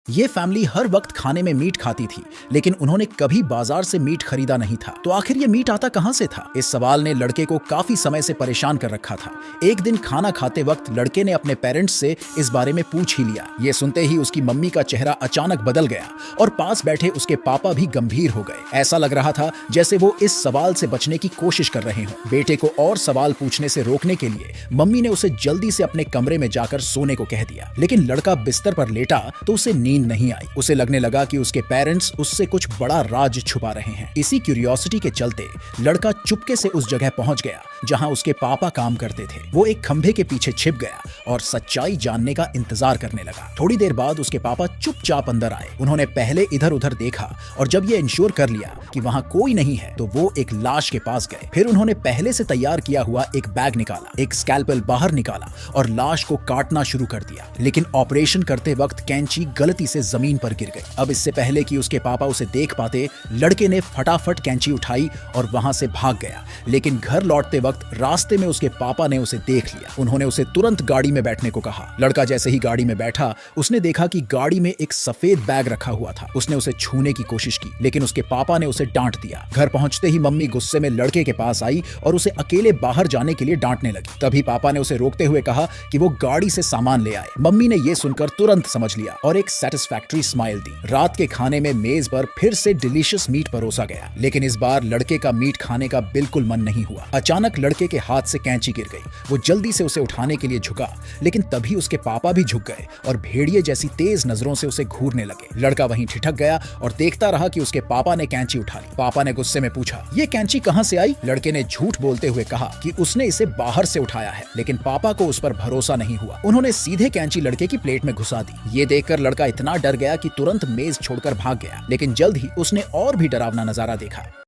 ये फैमिली हर वक्त खाने में मीट खाती थी, लेकिन उन्होंने कभी बाजार से मीट खरीदा नहीं था। तो आखिर ये मीट आता कहां से था? इस सवाल ने लड़के को काफी समय से परेशान कर रखा था। एक दिन खाना खाते वक्त लड़के ने अपने पेरेंट्स से इस बारे में पूछ ही लिया। ये सुनते ही उसकी मम्मी का चेहरा अचानक बदल गया और पास बैठे उसके पापा भी गंभीर हो गए। ऐसा लग रहा था जैसे वो इस सवाल से बचने की कोशिश कर रहे हों। बेटे को और सवाल पूछने से रोकने के लिए मम्मी ने उसे जल्दी से अपने कमरे में जाकर सोने को कह दिया। लेकिन लड़का बिस्तर पर लेटा तो उसे नींद नहीं आई। उसे लगने लगा कि उसके पेरेंट्स उससे कुछ बड़ा राज छुपा रहे हैं। इसी क्यूरियोसिटी के चलते लड़का चुपके से उस जगह पहुंच गया जहां उसके पापा काम करते थे। वो एक खंभे के पीछे छिप गया और सच्चाई जानने का इंतजार करने लगा। थोड़ी देर बाद उसके पापा चुपचाप अंदर आए। उन्होंने पहले इधर उधर देखा और जब ये इंश्योर कर लिया कि वहां कोई नहीं है तो वो एक लाश के पास गए। फिर उन्होंने पहले से तैयार किया हुआ एक बैग निकाला, एक स्कैल्पेल बाहर निकाला और लाश को काटना शुरू कर दिया। लेकिन ऑपरेशन करते वक्त कैंची गलती से जमीन पर गिर गई। अब इससे पहले कि उसके पापा उसे देख पाते, लड़के ने फटाफट कैंची उठाई और वहां से भाग गया। लेकिन घर लौटते वक्त रास्ते में उसके पापा ने उसे देख लिया। उन्होंने उसे तुरंत गाड़ी में बैठने को कहा। लड़का जैसे ही गाड़ी में बैठा, उसने देखा कि गाड़ी में एक सफेद बैग रखा हुआ था। उसने उसे छूने की कोशिश की, लेकिन उसके पापा ने उसे डांट दिया। घर पहुंचते ही मम्मी गुस्से में लड़के के पास आई और उसे अकेले बाहर जाने के लिए डांटने लगी। तभी पापा ने उसे रोकते हुए कहा कि वो गाड़ी से सामान ले आए। मम्मी ने यह सुनकर तुरंत समझ लिया और एक सेटिस्फैक्टरी स्माइल दी। रात के खाने में मेज पर फिर से डिलीशियस मीट परोसा गया, लेकिन इस बार लड़के का मीट खाने का बिल्कुल मन नहीं हुआ। अचानक लड़के के हाथ से कैंची गिर गई। वो जल्दी से उसे उठाने के लिए झुका, लेकिन तभी उसके पापा भी झुक गए और भेड़िए जैसी तेज नजरों से उसे घूरने लगे। लड़का वहीं ठिठक गया और देखता रहा कि उसके पापा ने कैंची उठा ली। पापा ने गुस्से में पूछा, ये कैंची कहां से आई? लड़के ने झूठ बोलते हुए कहा कि उसने इसे बाहर से उठाया है, लेकिन पापा को उस पर भरोसा नहीं हुआ। उन्होंने सीधे कैंची लड़के की प्लेट में घुसा दी। ये देखकर लड़का इतना डर गया कि तुरंत मेज छोड़कर भाग गया। लेकिन जल्द ही उसने और भी डरावना नजारा देखा।